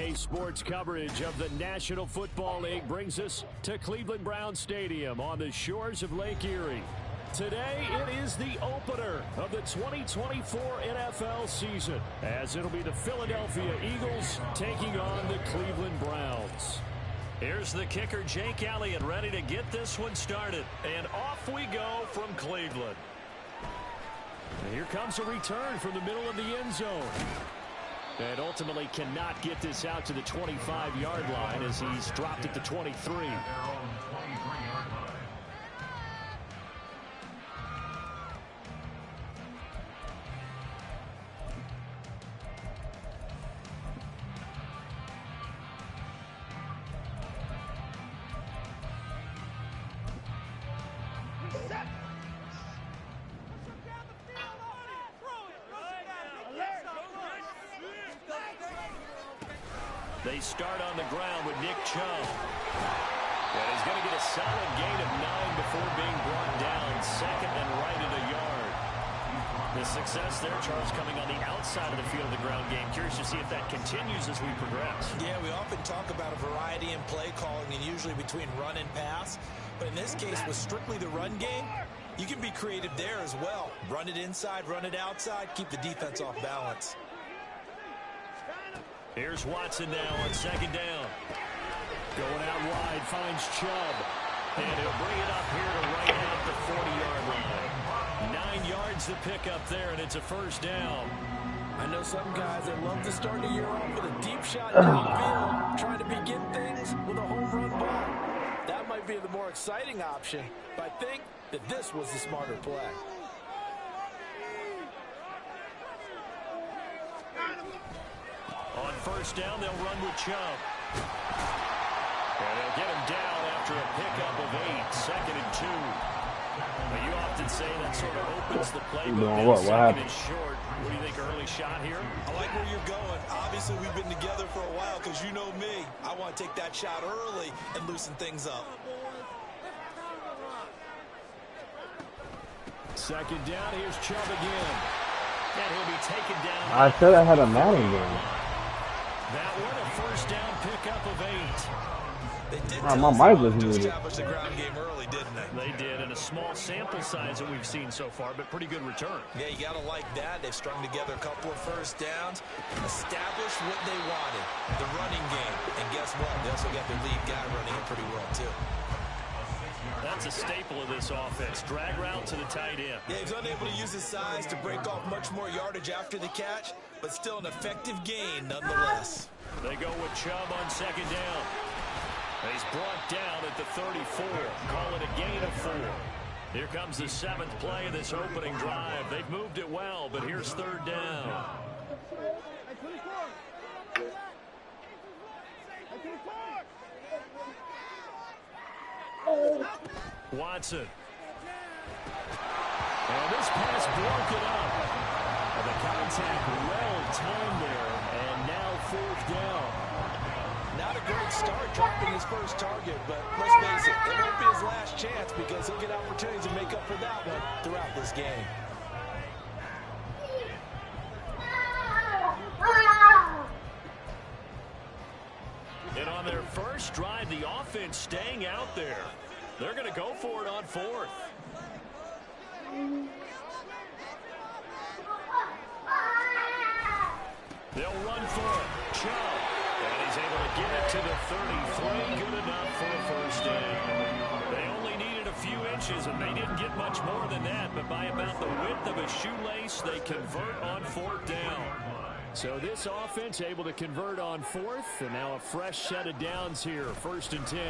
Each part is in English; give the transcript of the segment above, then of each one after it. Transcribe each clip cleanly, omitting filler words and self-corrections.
Today's sports coverage of the National Football League brings us to Cleveland Browns Stadium on the shores of Lake Erie. Today, it is the opener of the 2024 NFL season, as it'll be the Philadelphia Eagles taking on the Cleveland Browns. Here's the kicker, Jake Elliott, ready to get this one started. And off we go from Cleveland. And here comes a return from the middle of the end zone. And ultimately cannot get this out to the 25-yard line as he's dropped at the 23. They start on the ground with Nick Chubb. And he's going to get a solid gain of 9 before being brought down. Second and right at a yard. The success there, Charles, coming on the outside of the field of the ground game. Curious to see if that continues as we progress. Yeah, we often talk about a variety in play calling and usually between run and pass. But in this case, with strictly the run game, you can be creative there as well. Run it inside, run it outside, keep the defense off balance. Here's Watson now on second down. Going out wide, finds Chubb. And he'll bring it up here to right at the 40-yard line. 9 yards to pick up there, and it's a first down. I know some guys that love to start the year off with a deep shot downfield, trying to begin things with a home run ball. That might be the more exciting option, but I think that this was the smarter play. On first down, they'll run with Chubb. And they'll get him down after a pickup of 8, second and 2. Now, you often say that sort of opens the playbook. Second is short. What do you think, early shot here? I like where you're going. Obviously, we've been together for a while because you know me. I want to take that shot early and loosen things up. Second down, here's Chubb again. And he'll be taken down. I said I had a Manning game. That one, a first down pickup of 8. They did my mic was muted. establish the ground game early, didn't they? They did, and a small sample size that we've seen so far, but pretty good return. Yeah, you got to like that. They've strung together a couple of first downs, established what they wanted, the running game. And guess what? They also got their lead guy running it pretty well, too. That's a staple of this offense. Drag route to the tight end. Yeah, he's unable to use his size to break off much more yardage after the catch, but still an effective gain nonetheless. They go with Chubb on second down. He's brought down at the 34. Call it a gain of 4. Here comes the 7th play of this opening drive. They've moved it well, but here's third down. Watson. And this pass broken up. The contact well timed there, and now fourth down. Not a great start dropping his first target, but let's face it, it won't be his last chance because he'll get opportunities to make up for that one throughout this game. And on their first drive, the offense staying out there. They're going to go for it on 4th. They'll run for it. Chubb. And he's able to get it to the 33. Good enough for a first down. They only needed a few inches, and they didn't get much more than that. But by about the width of a shoelace, they convert on 4th down. So this offense able to convert on 4th, and now a fresh set of downs here. 1st and 10.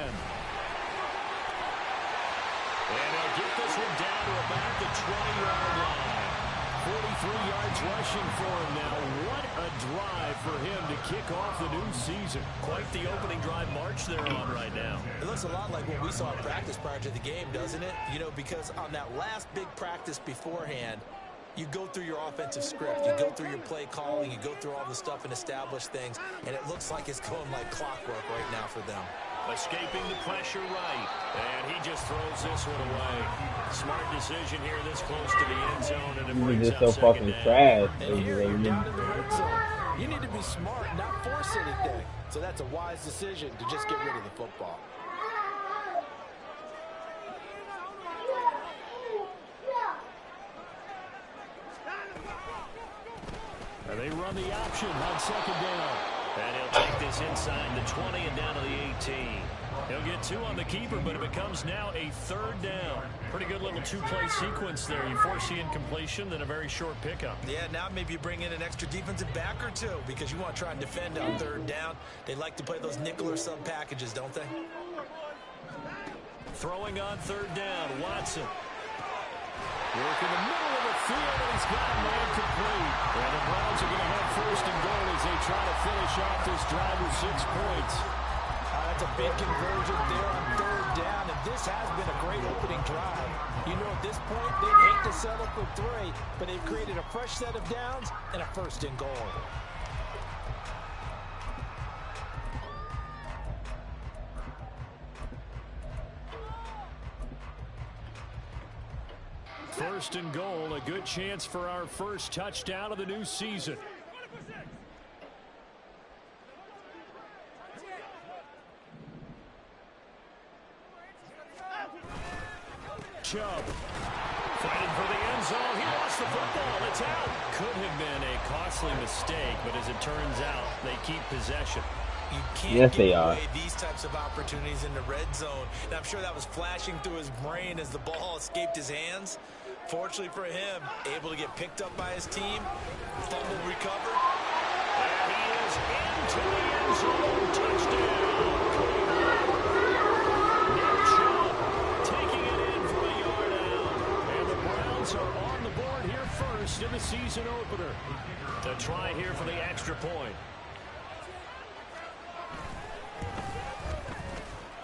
And they'll get this one down to about the 20-yard line. 43 yards rushing for him now. What a drive for him to kick off the new season. Quite the opening drive march they're on right now. It looks a lot like what we saw in practice prior to the game, doesn't it? You know, because on that last big practice beforehand, you go through your offensive script, you go through your play calling, you go through all the stuff and establish things, and it looks like it's going like clockwork right now for them. Escaping the pressure right, and he just throws this one away. Smart decision here this close to the end zone, and it brings up so second fucking down. trash. And here you're down in the red zone. You need to be smart, not force anything. So that's a wise decision to just get rid of the football. They run the option on second down. And he'll take this inside the 20 and down to the 18. He'll get 2 on the keeper, but it becomes now a 3rd down. Pretty good little 2-play sequence there. You force the incompletion, then a very short pickup. Yeah, now maybe you bring in an extra defensive back or 2 because you want to try and defend on 3rd down. They like to play those nickel or sub packages, don't they? Throwing on 3rd down, Watson. Work in the middle of the field, and he's got a man complete. And the Browns are going to have 1st and goal as they try to finish off this drive with 6 points. That's a big conversion there on 3rd down, and this has been a great opening drive. You know, at this point, they'd hate to settle for 3, but they've created a fresh set of downs and a 1st and goal. First and goal, a good chance for our first touchdown of the new season. Chubb fighting for the end zone. He lost the football. It's out. Could have been a costly mistake, but as it turns out, they keep possession. You can't give away these types of opportunities in the red zone. And I'm sure that was flashing through his brain as the ball escaped his hands. Fortunately for him, able to get picked up by his team, fumble recovered. And he is into the end zone. Touchdown. Nick Chubb taking it in for a yard out. And the Browns are on the board here first in the season opener. To try here for the extra point.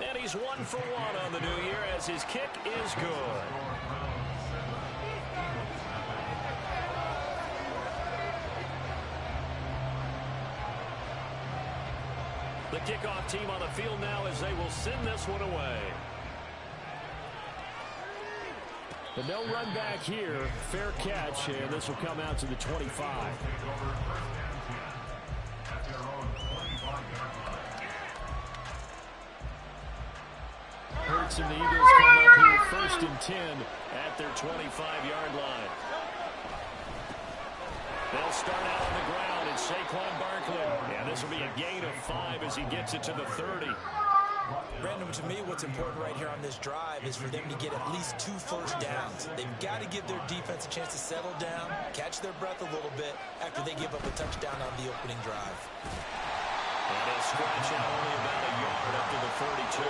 And he's 1 for 1 on the new year as his kick is good. The kickoff team on the field now as they will send this one away. But no run back here. Fair catch, and this will come out to the 25. Hurts and the Eagles come up here 1st and 10 at their 25-yard line. They'll start out on the ground, and Saquon Barkley. And this will be a gain of 5 as he gets it to the 30. Brandon, to me, what's important right here on this drive is for them to get at least 2 first downs. They've got to give their defense a chance to settle down, catch their breath a little bit after they give up a touchdown on the opening drive. And he'll scratch out only about a yard up to the 42.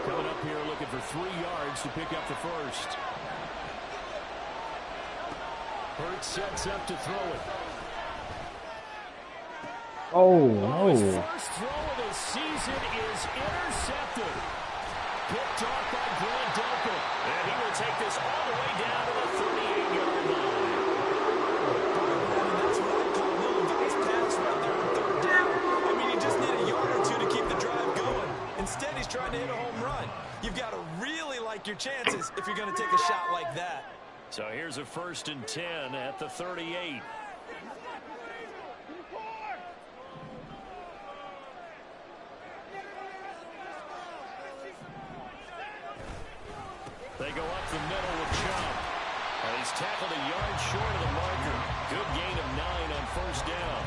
Coming up here looking for 3 yards to pick up the first. Hurts sets up to throw it. Oh, no. His first throw of the season is intercepted. Picked off by Grant Delpit. And he will take this all the way down to the 38-yard line. That's what I call a little vice pass right there on 3rd down. I mean, you just need a yard or 2 to keep the drive going. Instead, he's trying to hit a home run. You've got to really like your chances if you're going to take a shot like that. So here's a 1st and 10 at the 38. They go up the middle with Chubb. And he's tackled a yard short of the marker. Good gain of 9 on 1st down.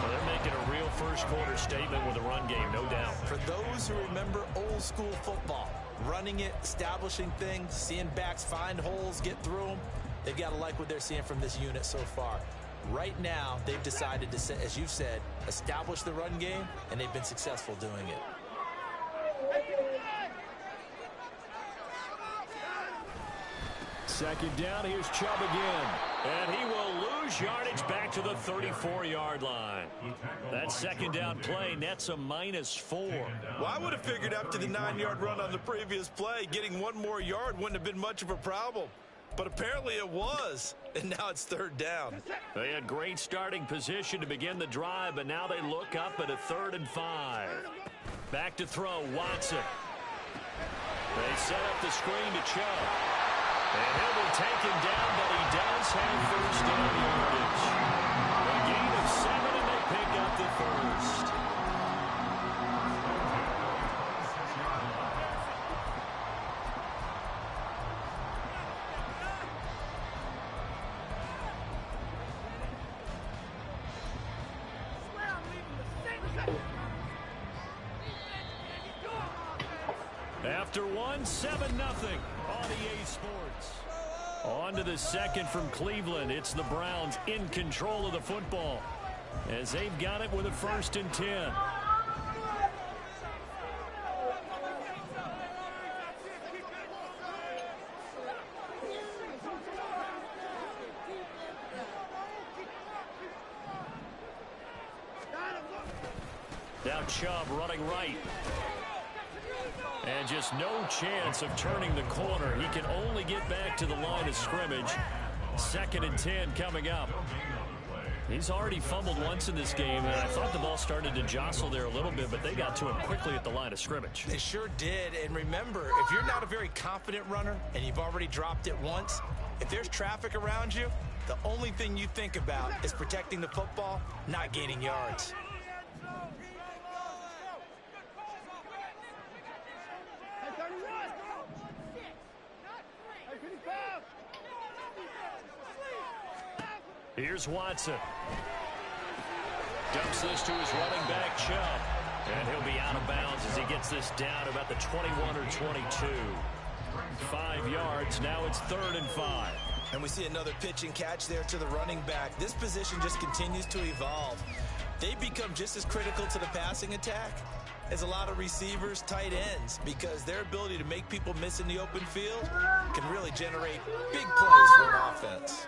So they're making a real first-quarter statement with the run game, no doubt. For those who remember old-school football, running it, establishing things, seeing backs find holes, get through them, they've got to like what they're seeing from this unit so far. Right now, they've decided to, as you've said, establish the run game, and they've been successful doing it. Second down, here's Chubb again. And he will lose yardage back to the 34-yard line. That second down play nets a -4. Well, I would have figured after the 9-yard run on the previous play, getting 1 more yard wouldn't have been much of a problem. But apparently it was, and now it's 3rd down. They had great starting position to begin the drive, but now they look up at a 3rd and 5. Back to throw, Watson. They set up the screen to Chubb. And he'll be taken down, but he does have first down yardage. A gain of 7, and they pick up the first. After 1, 7-0 on EA Sports. On to the second from Cleveland. It's the Browns in control of the football as they've got it with a 1st and 10. Now Chubb running right. And just no chance of turning the corner. He can only get back to the line of scrimmage. 2nd and 10 coming up. He's already fumbled once in this game, and I thought the ball started to jostle there a little bit, but they got to him quickly at the line of scrimmage. They sure did. And remember, if you're not a very confident runner and you've already dropped it once, if there's traffic around you, the only thing you think about is protecting the football, not gaining yards. Here's Watson. Dumps this to his running back, Chubb. And he'll be out of bounds as he gets this down about the 21 or 22. 5 yards. Now it's 3rd and 5. And we see another pitch and catch there to the running back. This position just continues to evolve. They become just as critical to the passing attack as a lot of receivers, tight ends, because their ability to make people miss in the open field can really generate big plays for an offense.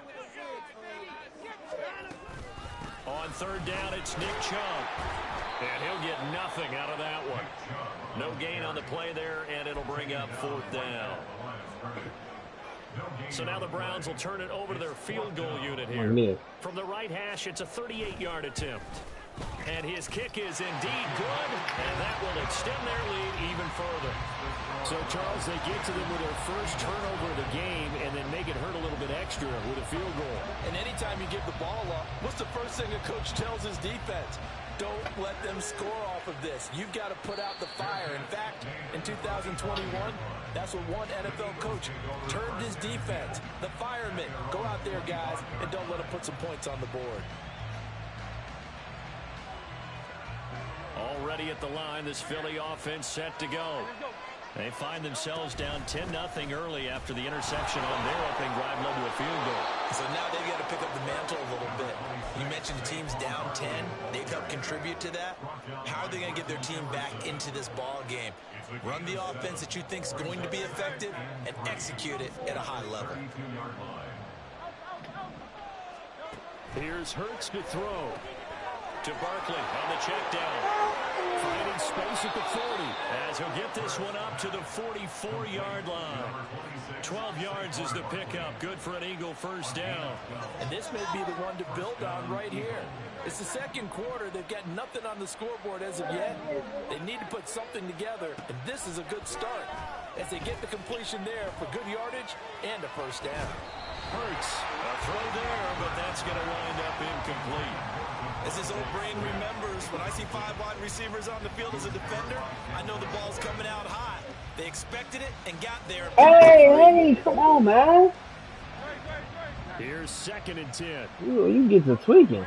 On 3rd down, it's Nick Chubb. And he'll get nothing out of that one. No gain on the play there, and it'll bring up 4th down. So now the Browns will turn it over to their field goal unit here. From the right hash, it's a 38-yard attempt. And his kick is indeed good, and that will extend their lead even further. So, Charles, they get to them with their first turnover of the game and then make it hurt a little bit extra with a field goal. And anytime you give the ball up, what's the first thing a coach tells his defense? Don't let them score off of this. You've got to put out the fire. In fact, in 2021, that's what one NFL coach termed his defense. The firemen. Go out there, guys, and don't let them put some points on the board. Already at the line, this Philly offense set to go. They find themselves down 10-0 early after the interception on their opening drive led to a field goal. So now they've got to pick up the mantle a little bit. You mentioned the team's down 10. They've helped contribute to that. How are they going to get their team back into this ball game? Run the offense that you think is going to be effective and execute it at a high level. Here's Hurts to throw. To Barkley on the check down. Finding space at the 40. As he'll get this one up to the 44-yard line. 12 yards is the pickup. Good for an Eagle first down. And this may be the one to build on right here. It's the second quarter. They've got nothing on the scoreboard as of yet. They need to put something together, and this is a good start as they get the completion there for good yardage and a first down. Hurts. A throw there, but that's going to wind up incomplete. As his old brain remembers, when I see 5 wide receivers on the field as a defender, I know the ball's coming out high. They expected it and got there. Hey, come on, man. Here's 2nd and 10. You get to tweaking.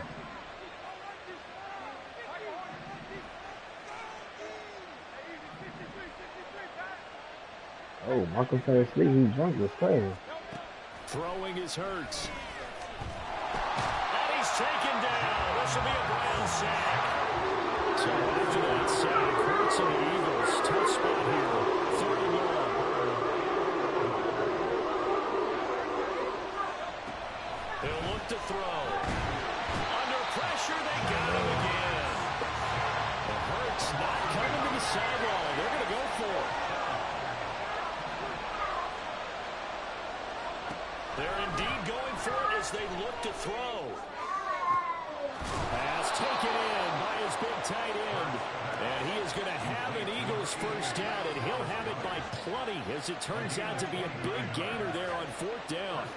Oh, Michael fell asleep. He drunk. Was crazy. Throwing his Hurts. And he's taken down. This will be a Brown sack. So after that sack, Hurts and the Eagles, tough spot here. 3rd and long. He'll look to throw. Under pressure, they got him again. The Hurts not coming to the sideline. They're going to go for it. They're indeed going for it as they look to throw. Pass taken in by his big tight end. And he is going to have an Eagles his first down, and he'll have it by plenty, as it turns out to be a big gainer there on 4th down.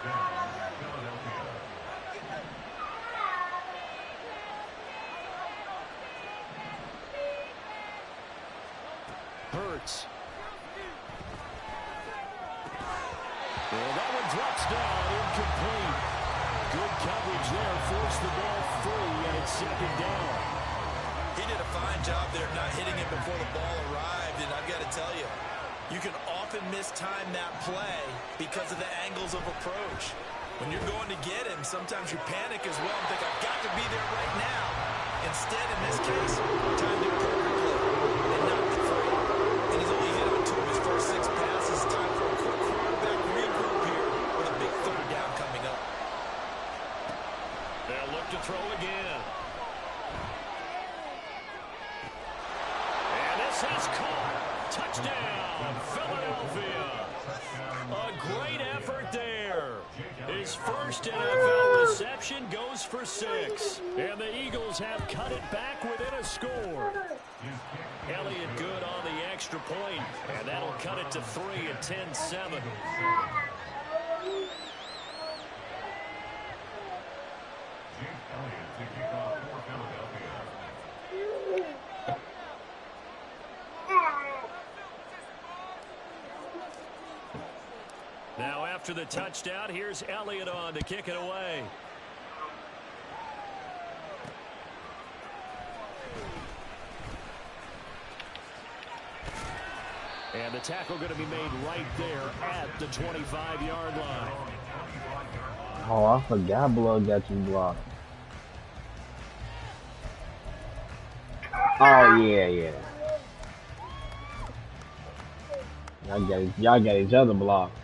Hurts. Well, that one drops down, incomplete. Good coverage there, forced the ball free, and it's 2nd down. He did a fine job there not hitting it before the ball arrived, and I've got to tell you, you can often mistime that play because of the angles of approach. When you're going to get him, sometimes you panic as well and think, I've got to be there right now. Instead, in this case, time to perfectly and not the free. And he's only hit on 2 of his first 6 passes. Time for a quick quarterback regroup here with a big 3rd down coming up. They'll look to throw again. And this is caught. Touchdown, Philadelphia. A great effort there. His first NFL reception goes for 6. And the Eagles have cut it back within a score. Elliott good on the extra point, and that'll cut it to 3 at 10-7. Now after the touchdown, here's Elliott on to kick it away. And the tackle going to be made right there at the 25-yard line. Oh, I forgot Blood got you blocked. Oh, yeah. Y'all got each other blocked.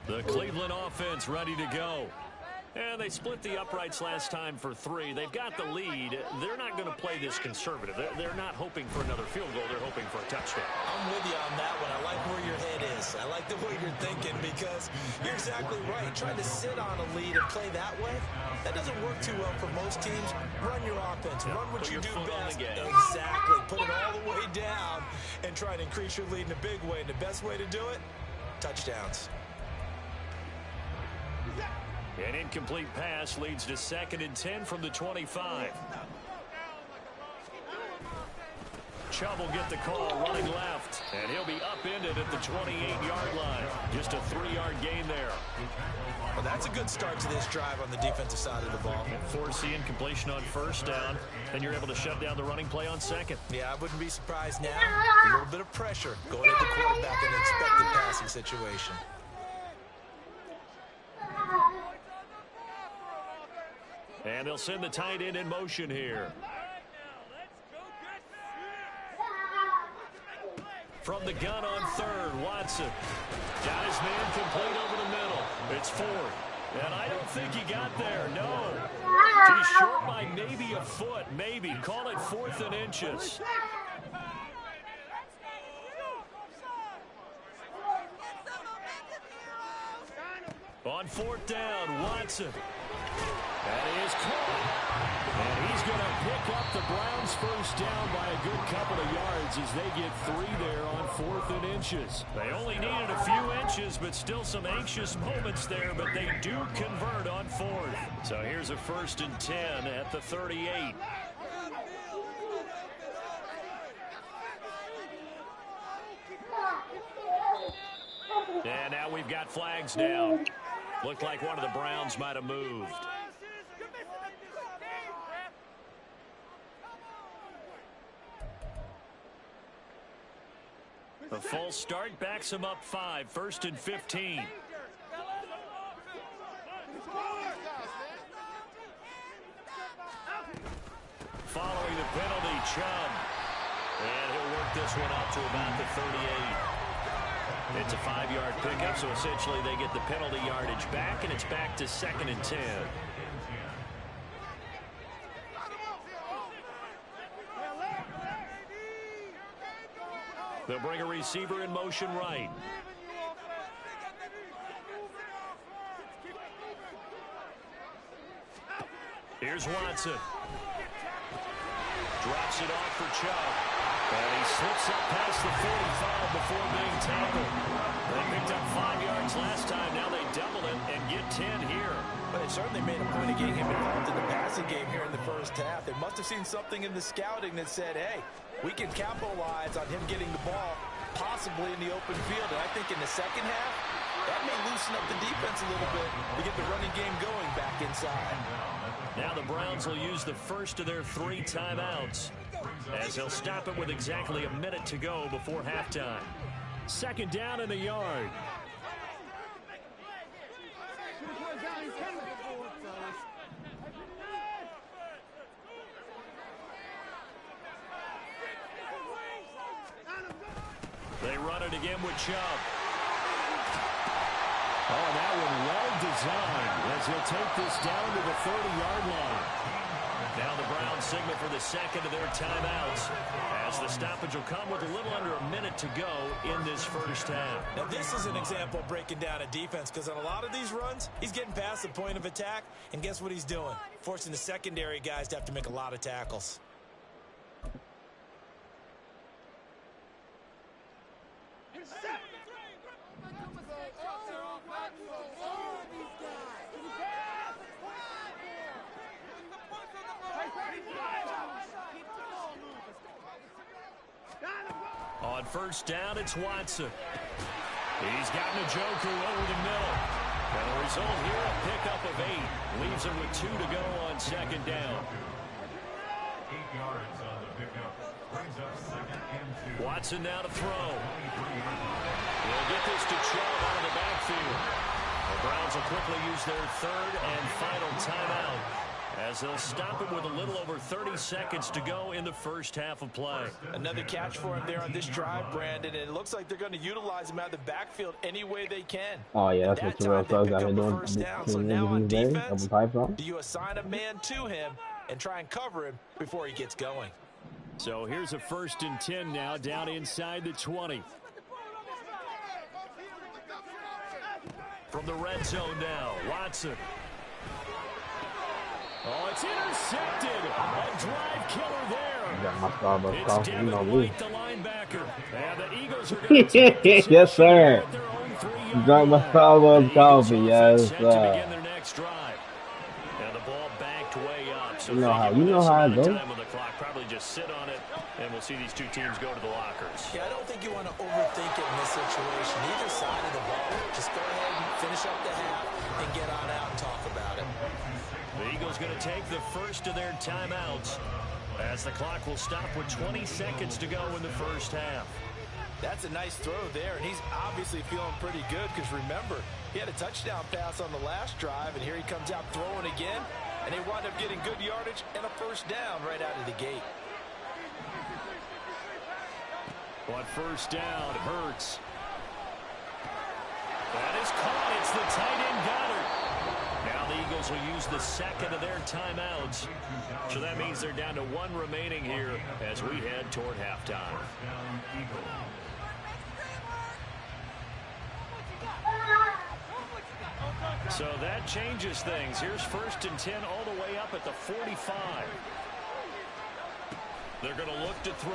The Cleveland offense ready to go. And they split the uprights last time for 3. They've got the lead. They're not going to play this conservative. They're not hoping for another field goal. They're hoping for a touchdown. I'm with you on that one. I like where your head is. I like the way you're thinking because you're exactly right. Trying to sit on a lead and play that way, that doesn't work too well for most teams. Run your offense. Run what you do best. Exactly. Put it all the way down and try to increase your lead in a big way. And the best way to do it, touchdowns. An incomplete pass leads to 2nd and 10 from the 25. Chubb will get the call running left, and he'll be upended at the 28-yard line. Just a 3-yard gain there. Well, that's a good start to this drive on the defensive side of the ball. And force the incompletion on 1st down, then you're able to shut down the running play on 2nd. Yeah, I wouldn't be surprised now. A little bit of pressure going at the quarterback in an expected passing situation. And they'll send the tight end in motion here. From the gun on 3rd, Watson. Got his man complete over the middle. It's 4th. And I don't think he got there. No. He's short by maybe a foot. Maybe. Call it 4th and inches. On 4th down, Watson. That is caught. And he's going to pick up the Browns' first down by a good couple of yards as they get 3 there on 4th and inches. They only needed a few inches, but still some anxious moments there, but they do convert on 4th. So here's a 1st and 10 at the 38. And now we've got flags down. Looked like one of the Browns might have moved. A false start backs him up 5, 1st and 15. Following the penalty, Chubb. And he'll work this one out to about the 38. It's a 5-yard pickup, so essentially they get the penalty yardage back, and it's back to 2nd and 10. They'll bring a receiver in motion right. Here's Watson. Drops it off for Chubb. And he slips up past the 45 before being tackled. They picked up 5 yards last time. Now they double it and get 10 here. But they certainly made a point of getting him involved in the passing game here in the first half. They must have seen something in the scouting that said, hey, we can capitalize on him getting the ball possibly in the open field. And I think in the second half, that may loosen up the defense a little bit to get the running game going back inside. Now the Browns will use the first of their 3 timeouts as they'll stop it with exactly a minute to go before halftime. Second down in the yard. They run it again with Chubb. Oh, that one well designed as he'll take this down to the 30-yard line. Now the Browns signal for the second of their timeouts as the stoppage will come with a little under a minute to go in this first half. Now this is an example of breaking down a defense because on a lot of these runs, he's getting past the point of attack, and guess what he's doing? Forcing the secondary guys to have to make a lot of tackles. On first down, it's Watson. He's got Njoku over the middle. And the result here, a pickup of 8. Leaves him with 2 to go on second down. 8 yards on the pickup. Brings up second and 2. Watson now to throw. They'll get this to Chubb out of the backfield. The Browns will quickly use their third and final timeout as they'll stop it with a little over 30 seconds to go in the first half of play. Another catch for him there on this drive, Brandon, and it looks like they're going to utilize him out of the backfield any way they can. Oh, yeah, that's what Terrell Suggs out here doing. So now on defense, do you assign a man to him and try and cover him before he gets going? So here's a 1st and 10 now down inside the 20. From the red zone now, Watson. Oh, it's intercepted. A drive killer there. Got my Starbucks It's coffee. You Devin know me. White, the linebacker. And the Eagles are going to take this Yes, sir. at their own 3-yard Drank my line. Starbucks The coffee. Eagles Yes, offense set to sir. begin their next drive. And the ball backed way up. So You know how- thinking you know with this how it amount of goes. time on the clock, probably just sit on it, and we'll see these two teams go to the lockers. Yeah, I don't think you want to overthink it in this situation. Either side of the ball, just go ahead and finish up the half and get on out and talk about it. The Eagles going to take the first of their timeouts as the clock will stop with 20 seconds to go in the first half. That's a nice throw there, and he's obviously feeling pretty good because remember, he had a touchdown pass on the last drive, and here he comes out throwing again, and they wind up getting good yardage and a first down right out of the gate. On first down, Hurts. That is caught. It's the tight end Goddard. Now the Eagles will use the second of their timeouts. So that means they're down to 1 remaining here as we head toward halftime. So that changes things. Here's 1st and 10 all the way up at the 45. They're going to look to throw.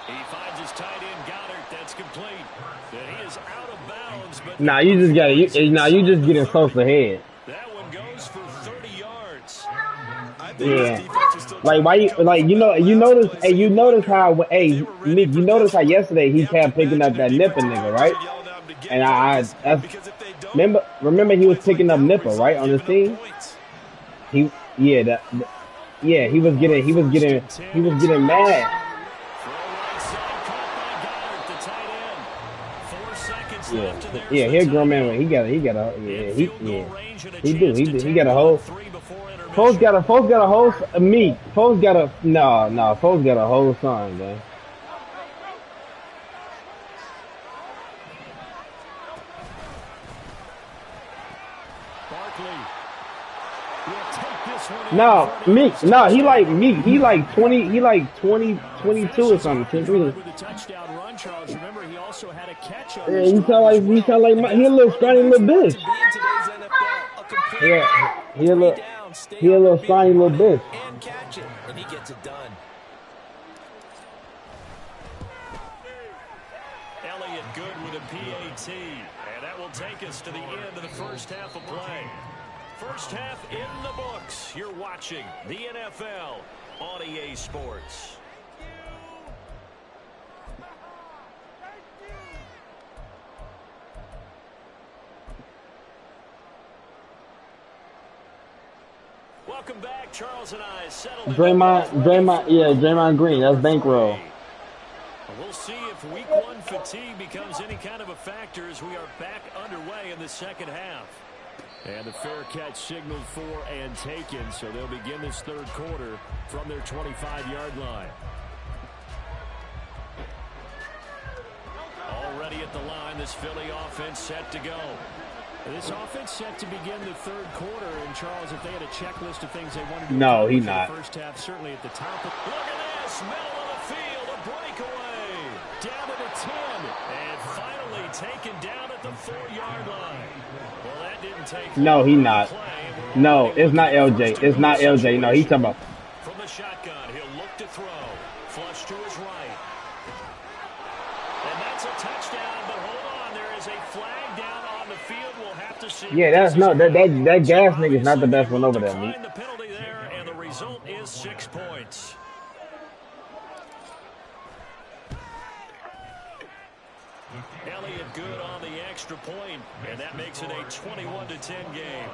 He finds his tight end Goddard. That's complete. And he is out of bounds. But Nah, you just gotta. You just getting close ahead. that one goes for 30 yards. I think this defense was still Like why you notice hey you notice how hey Nick, you notice how yesterday he kept picking up that Nipper nigga, right? And I remember he was picking up Nipper, right, on the team. He was getting mad. Yeah, he a grown man. He got a he got a whole. Folks got a whole me. Folks got a folks got a whole son, man. No, Meek. No, he like Meek. He like 20. He like 20, 22 or something. With the touchdown run, Charles. Remember, he also had a catch on Yeah, he sound like he a little scrawny little bitch. Yeah, he a little scrawny little bitch. And catch it. And that will take us to the end of the first half of play. First half in the books. You're watching the NFL on EA Sports. Welcome back. Charles and I settled in. Draymond Green. That's bankroll. We'll see if week one fatigue becomes any kind of a factor as we are back underway in the second half. And the fair catch signaled for and taken, so they'll begin this third quarter from their 25-yard line. Already at the line, this Philly offense set to go. This offense set to begin the third quarter, and Charles, if they had a checklist of things they wanted to no, do he's for not. the first half, certainly at the top. Look at this, middle of the field, a breakaway, down to the 10, and finally taken down at the 4-yard line. Well, that didn't take. No, he's not. No, it's not LJ. It's not LJ. No, he's talking about. From the shotgun, he'll look to throw, flush to his right, and that's a touchdown. But hold on, there is a flag down on the field. We'll have to see. Yeah, that's no that gas nigga's not the best one over there, mate. The penalty there, and the result is 6 points. Elliott good on the extra point, and that makes it a 21-10 game.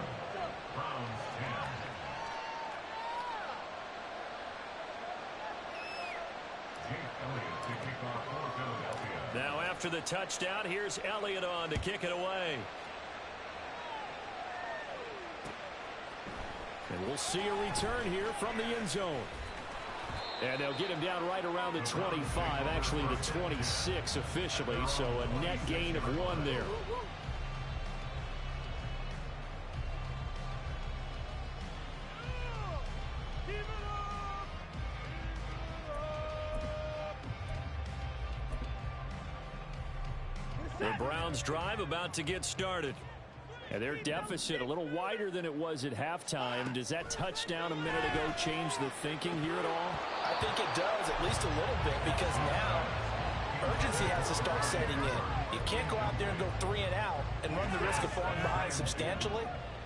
Now after the touchdown, here's Elliott on to kick it away. And we'll see a return here from the end zone. And they'll get him down right around the 25, actually the 26 officially, so a net gain of 1 there. The Browns drive about to get started. And their deficit a little wider than it was at halftime. Does that touchdown a minute ago change the thinking here at all? I think it does, at least a little bit, because now urgency has to start setting in. You can't go out there and go 3 and out and run the risk of falling behind substantially,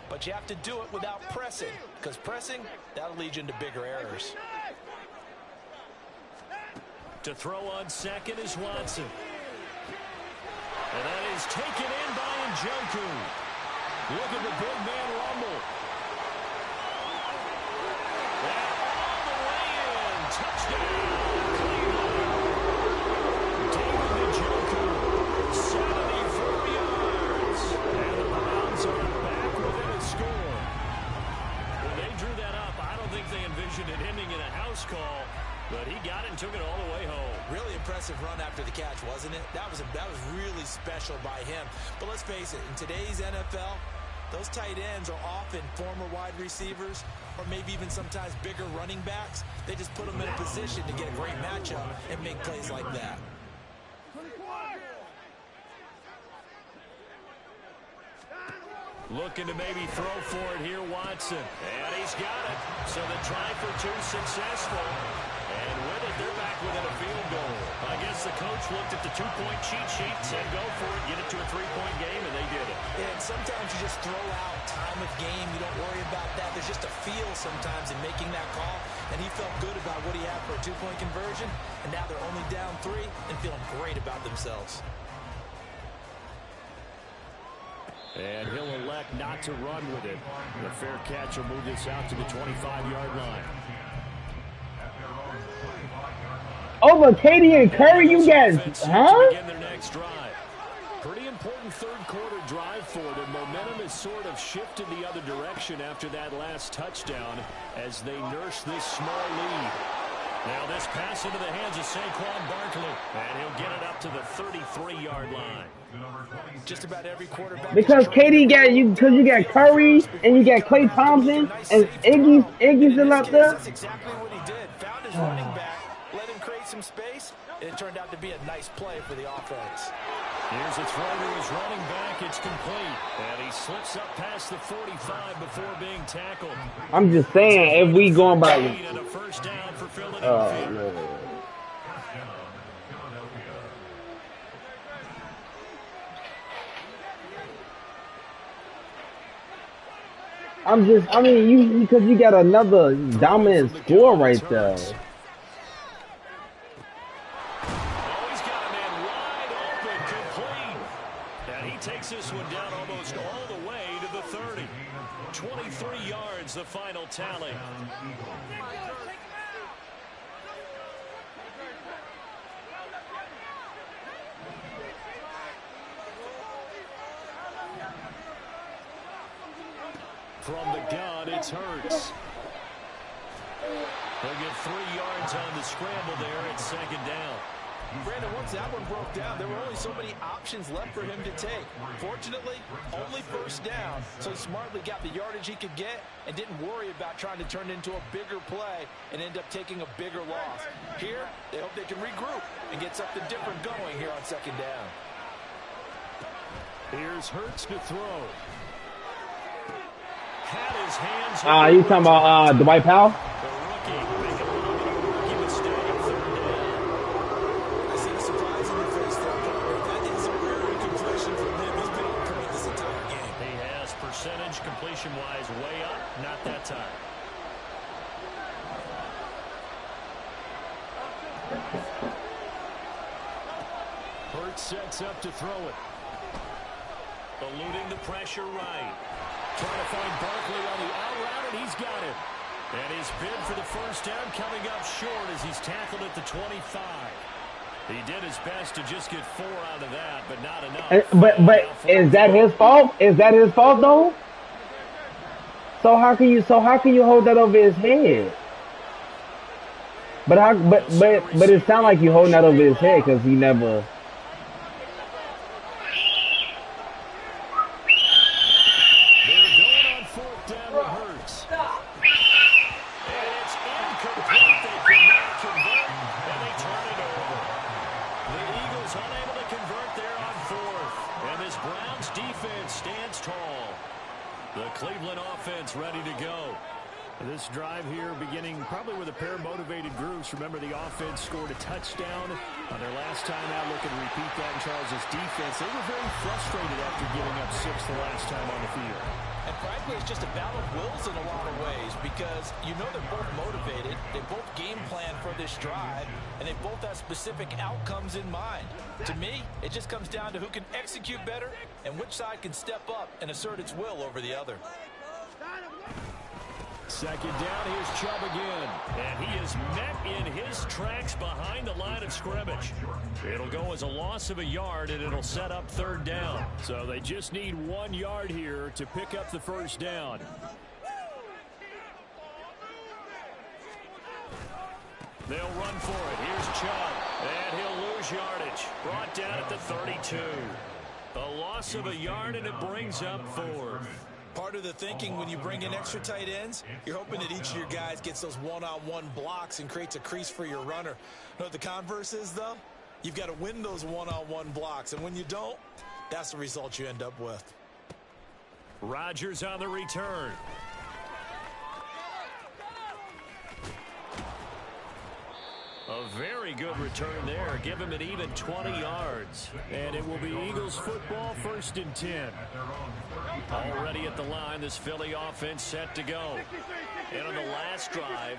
but you have to do it without pressing, because pressing, that'll lead you into bigger errors. To throw on second is Watson. And that is taken in by Njoku. Look at the big man rumble. And all the way in. Touchdown. David Njoku. 74 yards. And the Browns are back within a score. When they drew that up, I don't think they envisioned it ending in a house call. But he got it and took it all the way home. Really impressive run after the catch, wasn't it? That was really special by him. But let's face it, in today's NFL, those tight ends are often former wide receivers or maybe even sometimes bigger running backs. They just put them in a position to get a great matchup and make plays like that. Looking to maybe throw for it here, Watson. And he's got it. So the try for 2 successful. And with it, they're back within a field goal. I guess the coach looked at the 2-point cheat sheet, said go for it, get it to a 3-point game, and they did it. And sometimes you just throw out time of game. You don't worry about that. There's just a feel sometimes in making that call. And he felt good about what he had for a 2-point conversion. And now they're only down 3 and feeling great about themselves. And he'll elect not to run with it. The fair catch will move this out to the 25-yard line. Over Katie and Curry, you guys, huh? Their next drive. Pretty important third quarter drive for them. Momentum has sort of shifted the other direction after that last touchdown as they nurse this small lead. Now this pass into the hands of Saquon Barkley. And he'll get it up to the 33-yard line. Just about every quarterback. Because Katie got you, because you got Curry and you got Klay Thompson and Iggy's still up there. That's exactly what he did. Found his running back, let him create some space, and it turned out to be a nice play for the offense. Here's a throw to his running back. It's complete. And he slips up past the 45 before being tackled. I'm just saying, if we going by. And a first down for Philadelphia. No. I mean, because you got another dominant score right there. Oh, he's got a man wide open, complete. And he takes this one down almost all the way to the 30. 23 yards, the final tally. From the gun, it's Hurts. They'll get 3 yards on the scramble there at second down. Brandon, once that one broke down, there were only so many options left for him to take. Fortunately, only first down, so he smartly got the yardage he could get and didn't worry about trying to turn it into a bigger play and end up taking a bigger loss. Here, they hope they can regroup and get something different going here on second down. Here's Hurts to throw. Had his hands You talking about Dwight Powell? the rookie making a little bit of a rookie mistake at third down. I see the surprise in your face there, partner. That is a rare incompletion from him. He's been on point this entire game. He has percentage completion-wise way up, not that time. Hurts sets up to throw it. Eluding the pressure right. Trying to find Barkley on the out route, and he's got him. And his bid for the first down coming up short as he's tackled at the 25. He did his best to just get 4 out of that, but not enough. But is that his fault? Is that his fault though? So how can you hold that over his head? But it sounds like you holding that over his head because he never. Ready to go. This drive here beginning probably with a pair of motivated groups. Remember, the offense scored a touchdown on their last time out. Looking to repeat that in Charles' defense. They were very frustrated after giving up 6 the last time on the field. And frankly, it's just a battle of wills in a lot of ways because you know they're both motivated. They both game plan for this drive, and they both have specific outcomes in mind. To me, it just comes down to who can execute better and which side can step up and assert its will over the other. Second down, here's Chubb again. And he is met in his tracks behind the line of scrimmage. It'll go as a loss of a yard, and it'll set up third down. So they just need 1 yard here to pick up the first down. They'll run for it. Here's Chubb. And he'll lose yardage. Brought down at the 32. A loss of a yard, and it brings up 4th. Part of the thinking when you bring in extra tight ends, you're hoping that each of your guys gets those one-on-one blocks and creates a crease for your runner. You know what the converse is, though? You've got to win those one-on-one blocks, and when you don't, that's the result you end up with. Rodgers on the return. A very good return there. Give him an even 20 yards. And it will be Eagles football, 1st and 10. Already at the line, this Philly offense set to go. And on the last drive,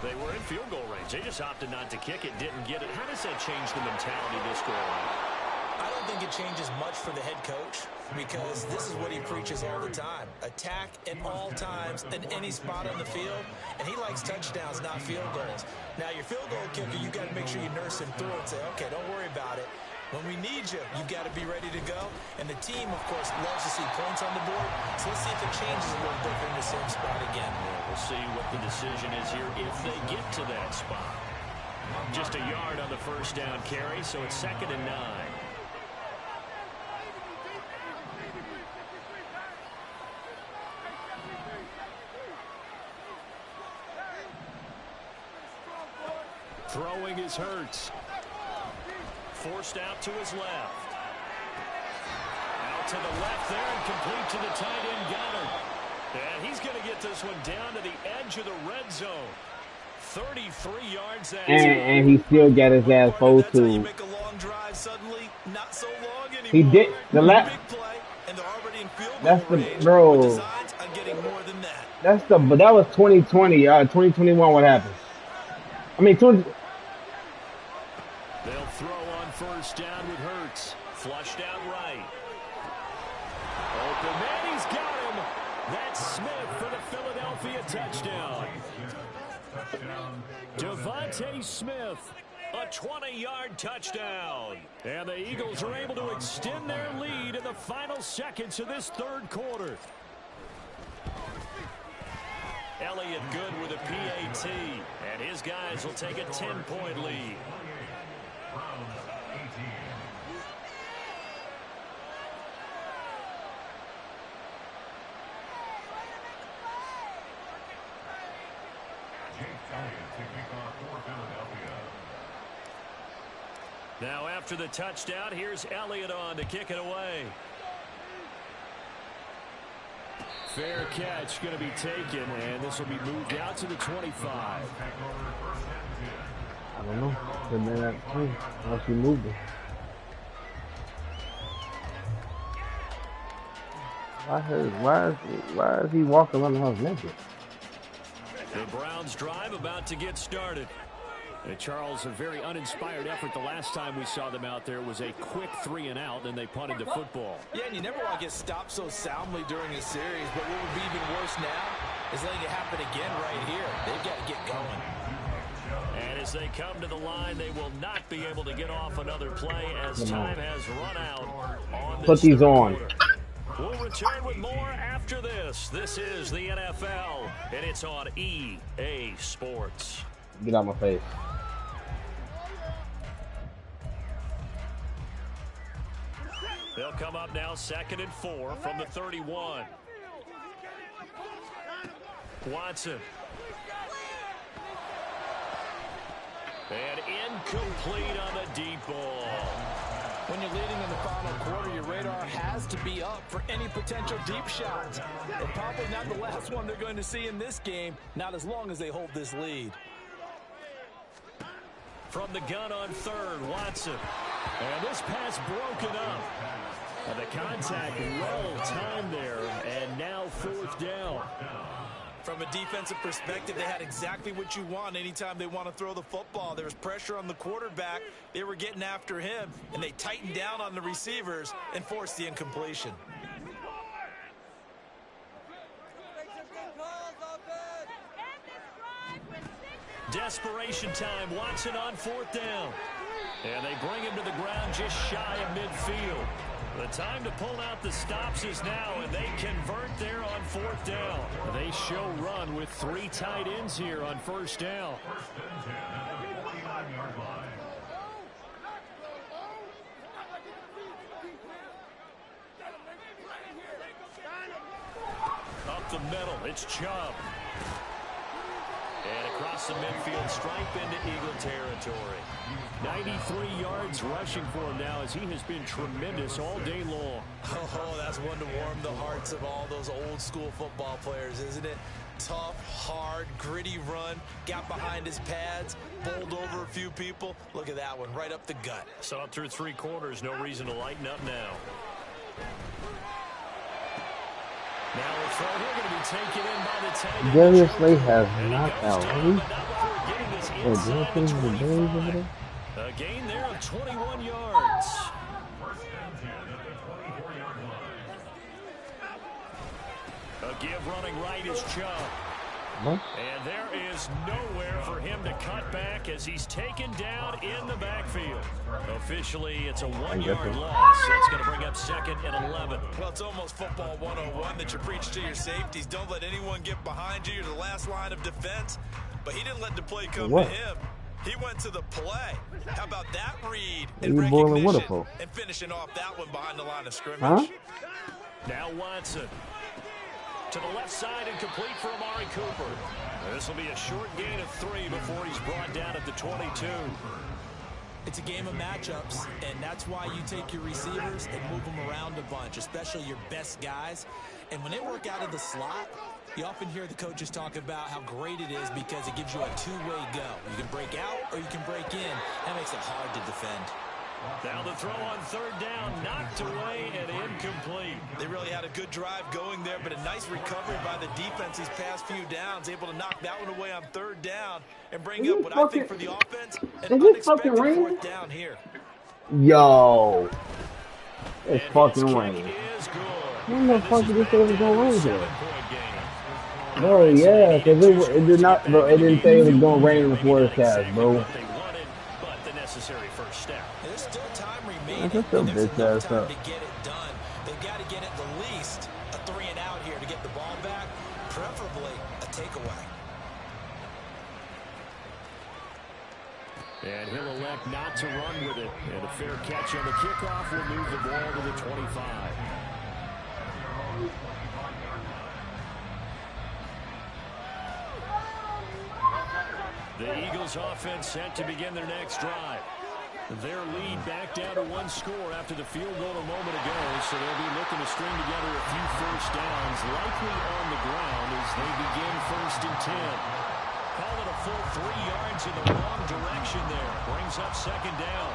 they were in field goal range. They just opted not to kick it, didn't get it. How does that change the mentality this go around? I don't think it changes much for the head coach because this is what he preaches all the time. Attack at all times in any spot on the field, and he likes touchdowns, not field goals. Now, your field goal kicker, you've got to make sure you nurse him through and say, okay, don't worry about it. When we need you, you've got to be ready to go. And the team, of course, loves to see points on the board. So let's see if it changes a little bit in the same spot again. Yeah, we'll see what the decision is here if they get to that spot. Just a yard on the first down carry, so it's 2nd and 9. Throwing is Hurts. Forced out to his left. Out to the left there and complete to the tight end Goddard. And he's going to get this one down to the edge of the red zone. 33 yards that and he still got his ass forced to. You make a long drive suddenly, not so long anymore. He did the last. Big play, and they're already in field goal That's the range. bro. Designs on getting more than that. But that was 2020. 2021, what happened? I mean, 20. They'll throw on first down with Hurts. Flushed out right. Open man, he's got him. That's Smith for the Philadelphia touchdown. Devontae Smith, a 20-yard touchdown. And the Eagles are able to extend their lead in the final seconds of this third quarter. Elliott good with a PAT, and his guys will take a 10-point lead. Now after the touchdown, here's Elliott on to kick it away. Fair catch going to be taken, and this will be moved out to the 25. I don't know. The man at 20, unless he moved it. Why is he walking around the house naked? The Browns drive about to get started. Charles, a very uninspired effort the last time we saw them out there. It was a quick 3-and-out, and they punted the football. Yeah, and you never want to get stopped so soundly during a series, but what would be even worse now is letting it happen again right here. They've got to get going. And as they come to the line, they will not be able to get off another play as time has run out on this. Put these on. We'll return with more after this. This is the NFL, and it's on EA Sports. Get out my face. They'll come up now 2nd and 4 from the 31. Watson. And incomplete on the deep ball. When you're leading in the final quarter, your radar has to be up for any potential deep shots. And probably not the last one they're going to see in this game, not as long as they hold this lead. From the gun on 3rd, Watson. And this pass broken up. And the contact well timed there, and now 4th down. From a defensive perspective, they had exactly what you want anytime they want to throw the football. There was pressure on the quarterback. They were getting after him, and they tightened down on the receivers and forced the incompletion. Desperation time. Watson on 4th down. And they bring him to the ground just shy of midfield. The time to pull out the stops is now, and they convert there on 4th down. They show run with 3 tight ends here on 1st down. Up the middle, it's Chubb. And across the midfield stripe into Eagle territory. 93 yards rushing for him now as he has been tremendous all day long. Oh, that's one to warm the hearts of all those old school football players, isn't it? Tough, hard, gritty run, got behind his pads, bowled over a few people. Look at that one, right up the gut. So up through 3 quarters, no reason to lighten up now. Now the throw here going to be taken in by the tight end. Darius Slay has knocked out. A gain there of 21 yards. A give running right is Chubb. And there is nowhere for him to cut back as he's taken down in the backfield. Officially, it's a 1-yard loss. That's going to bring up 2nd and 11. Well, it's almost football 101 that you preach to your safeties. Don't let anyone get behind you. You're the last line of defense. But he didn't let the play come to him. He went to the play. How about that read and recognition and finishing off that one behind the line of scrimmage? Now Watson. To the left side and complete for Amari Cooper. This will be a short gain of 3 before he's brought down at the 22. It's a game of matchups, and that's why you take your receivers and move them around a bunch, especially your best guys. And when they work out of the slot, you often hear the coaches talk about how great it is because it gives you a two-way go. You can break out or you can break in. That makes it hard to defend. Now the throw on third down, knocked away and incomplete. They really had a good drive going there, but a nice recovery by the defense these past few downs, able to knock that one away on third down and bring up what I think for the offense, an unexpected fourth down here. Yo. It's fucking raining. When the fuck did you say it was going to rain here? Bro, yeah, because it did not, bro, it didn't say it was going to rain in the forecast, bro. But the necessary first step. There's still time remaining. That's still There's bitch enough ass time up. to get it done. They've got to get at the least a 3-and-out here to get the ball back, preferably a takeaway. And he'll elect not to run with it. And a fair catch on the kickoff will move the ball to the 25. The Eagles offense set to begin their next drive. Their lead back down to one score after the field goal a moment ago, so they'll be looking to string together a few first downs, likely on the ground as they begin 1st and 10. Call it a full 3 yards in the wrong direction there. Brings up 2nd down.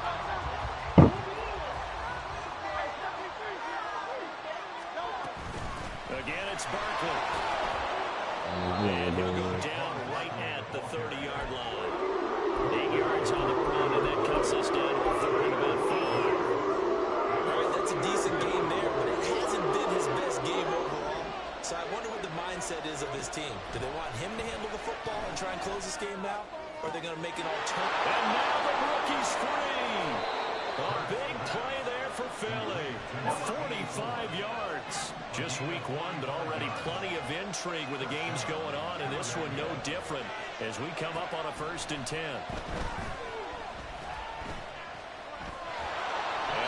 Again, it's Barkley. And he'll go down right at the 30-yard line. 8 yards on the run, and that cuts us down to a 3rd and about 5. All right, that's a decent game there, but it hasn't been his best game overall. So I wonder what the mindset is of his team. Do they want him to handle the football and try and close this game out? Or are they going to make an alternative? And now the rookie's free. A big play there for Philly. 45 yards. Just week 1, but already plenty of intrigue with the games going on, and this one no different as we come up on a 1st and 10. And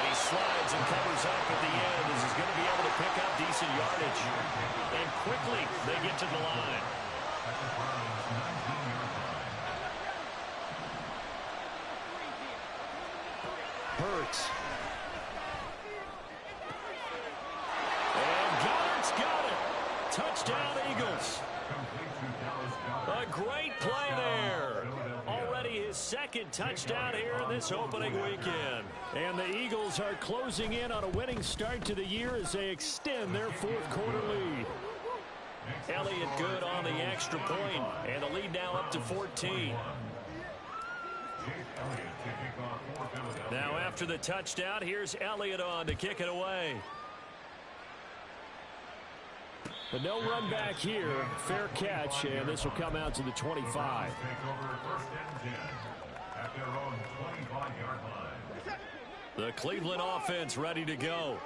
he slides and covers up at the end as he's going to be able to pick up decent yardage. And quickly they get to the line. Hurts. And Goddard's got it. Touchdown, Eagles. A great play there. Already his 2nd touchdown here in this opening weekend. And the Eagles are closing in on a winning start to the year as they extend their 4th quarter lead. Elliott good on the extra point, and the lead now up to 14. Now after the touchdown, here's Elliott on to kick it away. But no run back here. Fair catch, and this will come out to the 25. The Cleveland offense ready to go.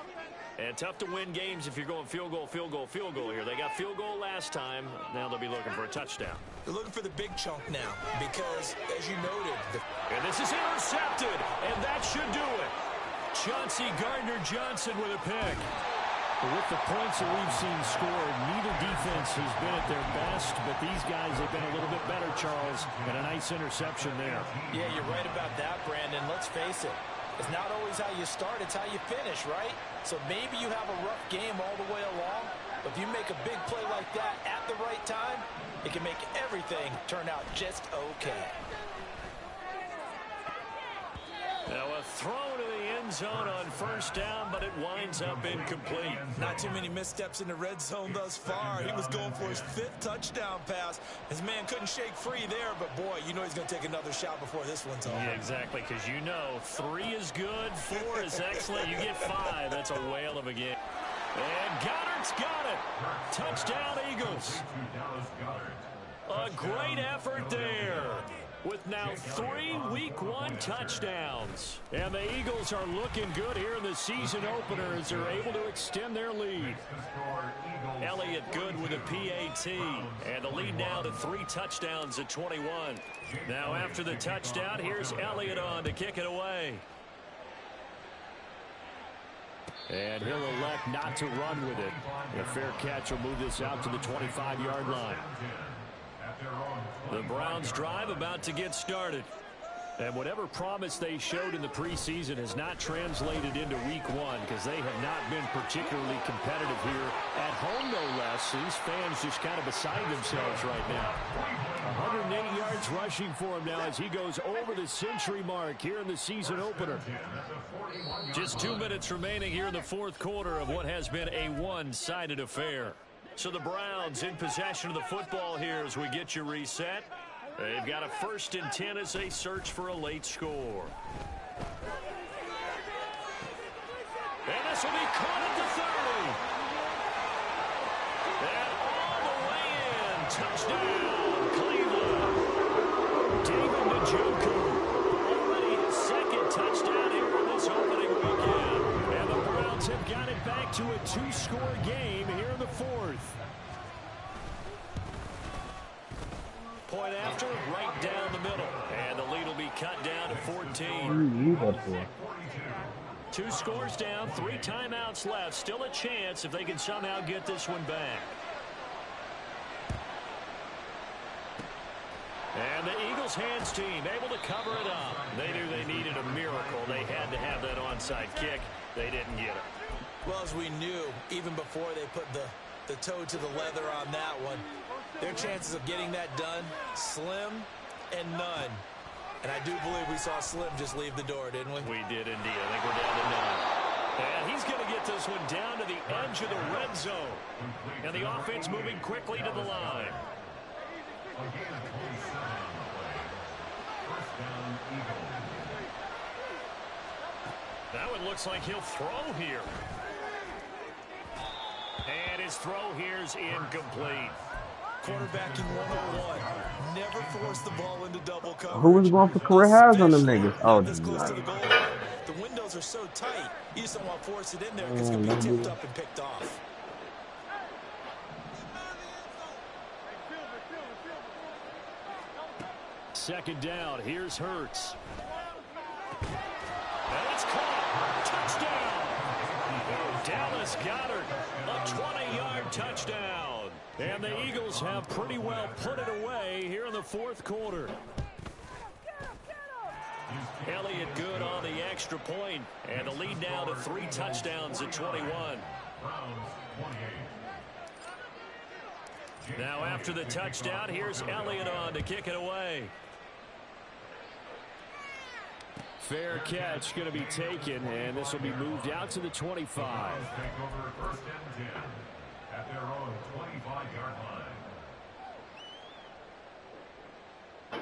And tough to win games if you're going field goal, field goal, field goal here. They got field goal last time. Now they'll be looking for a touchdown. They're looking for the big chunk now because, as you noted, and this is intercepted, and that should do it. Chauncey Gardner-Johnson with a pick. With the points that we've seen scored, neither defense has been at their best, but these guys have been a little bit better, Charles, and a nice interception there. Yeah, you're right about that, Brandon. Let's face it. It's not always how you start, it's how you finish, right? So maybe you have a rough game all the way along, but if you make a big play like that at the right time, it can make everything turn out just okay. Now a throw to the end zone on 1st down, but it winds up incomplete. Not too many missteps in the red zone thus far. He was going for his 5th touchdown pass. His man couldn't shake free there, but boy, you know he's going to take another shot before this one's over. Yeah, exactly, because you know 3 is good, 4 is excellent. You get 5. That's a whale of a game. And Goddard's got it. Touchdown, Eagles. A great effort there. With now 3 Week 1 touchdowns. And the Eagles are looking good here in the season opener as they're able to extend their lead. Elliott good with a PAT. And the lead now to 3 touchdowns at 21. Now after the touchdown, here's Elliott on to kick it away. And he'll elect not to run with it. A fair catch will move this out to the 25-yard line. The Browns drive about to get started. And whatever promise they showed in the preseason has not translated into week one because they have not been particularly competitive here at home, no less. These fans just kind of beside themselves right now. 180 yards rushing for him now as he goes over the century mark here in the season opener. Just 2 minutes remaining here in the fourth quarter of what has been a one-sided affair. So the Browns in possession of the football here as we get you reset. They've got a 1st and 10 as they search for a late score. And this will be caught at the 30. And all the way in. Touchdown, Cleveland. David Njoku. Already his 2nd touchdown here in this opening weekend. And the Browns have got it back to a 2-score game here in the 4th. Point after, right down the middle. And the lead will be cut down to 14. 2 scores down, 3 timeouts left. Still a chance if they can somehow get this one back. And the Eagles hands team able to cover it up. They knew they needed a miracle. They had to have that onside kick. They didn't get it. Well, as we knew, even before they put the toe to the leather on that one, their chances of getting that done, slim and none. And I do believe we saw Slim just leave the door, didn't we? We did indeed. I think we're down to none. And he's going to get this one down to the edge of the red zone. And the offense moving quickly to the line. That one looks like he'll throw here. And his throw here's incomplete. Quarterbacking 101. Never force the ball into double coverage. Who was going for career highs on them niggas? Oh, this close to the goal line. The windows are so tight. You just don't want to force it in there because it could be tipped up and picked off. Second down. Here's Hurts. And it's caught. Touchdown. Dallas Goedert. A 20-yard touchdown. And the Eagles have pretty well put it away here in the 4th quarter. Elliott good on the extra point. And the lead now to 3 touchdowns at 21. Now after the touchdown, here's Elliott on to kick it away. Fair catch going to be taken, and this will be moved out to the 25. Take over 1st and 10 at their own 25-yard line.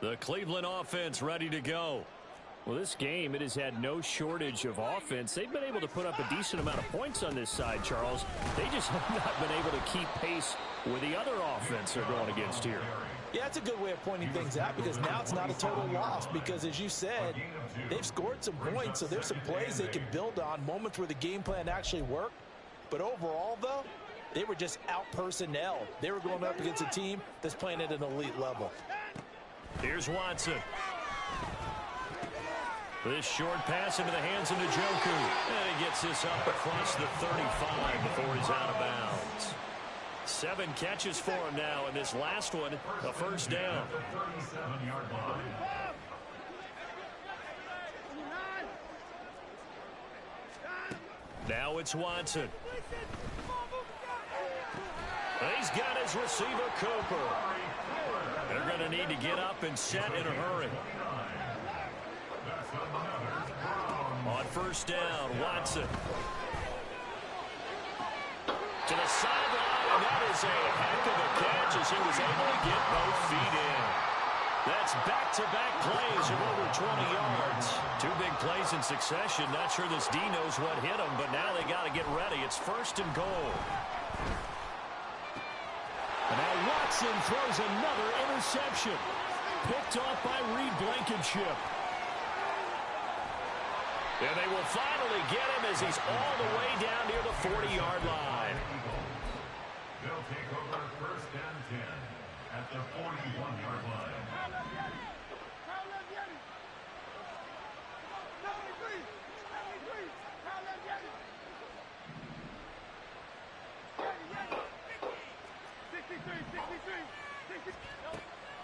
The Cleveland offense ready to go. Well, this game, it has had no shortage of offense. They've been able to put up a decent amount of points on this side, Charles. They just have not been able to keep pace with the other offense they're going against here. Yeah, that's a good way of pointing things out because now it's not a total loss because, as you said, they've scored some points, so there's some plays they can build on, moments where the game plan actually worked. But overall, though, they were just out-personnel. They were going up against a team that's playing at an elite level. Here's Watson. This short pass into the hands of Njoku. And he gets this up across the 35 before he's out of bounds. 7 catches for him now, and this last one, a 1st down. 37-yard line. Now it's Watson. He's got his receiver, Cooper. They're going to need to get up and set in a hurry. On 1st down, Watson. To the sideline, and that is a heck of a catch as he was able to get both feet in. That's back-to-back plays of over 20 yards. 2 big plays in succession. Not sure this D knows what hit him, but now they got to get ready. It's 1st and goal. And now Watson throws another interception. Picked off by Reed Blankenship. And they will finally get him as he's all the way down near the 40-yard line. They'll take over 1st and 10 at the 41-yard line.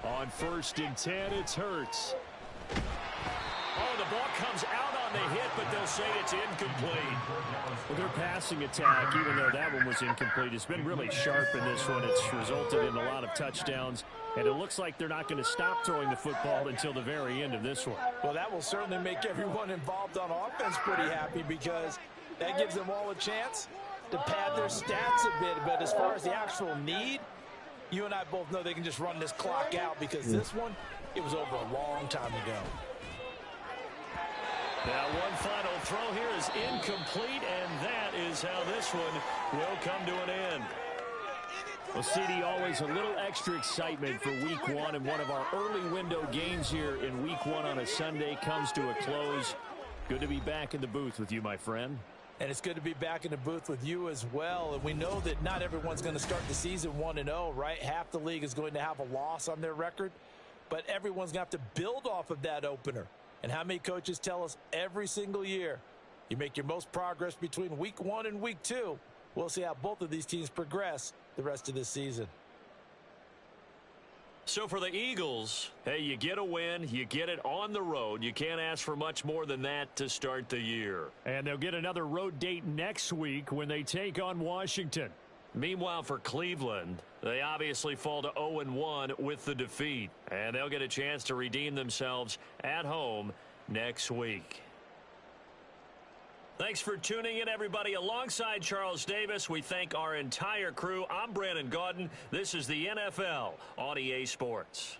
On 1st and 10, it's Hurts. Oh, the ball comes out on the hit, but they'll say it's incomplete. Well, their passing attack, even though that one was incomplete, has been really sharp in this one. It's resulted in a lot of touchdowns, and it looks like they're not going to stop throwing the football until the very end of this one. Well, that will certainly make everyone involved on offense pretty happy because that gives them all a chance to pad their stats a bit. But as far as the actual need, you and I both know they can just run this clock out because this one, it was over a long time ago. Now one final throw here is incomplete, and that is how this one will come to an end. Well, CD, always a little extra excitement for Week 1, and one of our early window games here in Week 1 on a Sunday comes to a close. Good to be back in the booth with you, my friend. And it's good to be back in the booth with you as well. And we know that not everyone's going to start the season 1-0, right? Half the league is going to have a loss on their record, but everyone's going to have to build off of that opener. And how many coaches tell us every single year, you make your most progress between Week 1 and Week 2. We'll see how both of these teams progress the rest of this season. So for the Eagles, hey, you get a win, you get it on the road. You can't ask for much more than that to start the year. And they'll get another road date next week when they take on Washington. Meanwhile, for Cleveland, they obviously fall to 0-1 with the defeat, and they'll get a chance to redeem themselves at home next week. Thanks for tuning in, everybody. Alongside Charles Davis, we thank our entire crew. I'm Brandon Gaudin. This is the NFL on EA Sports.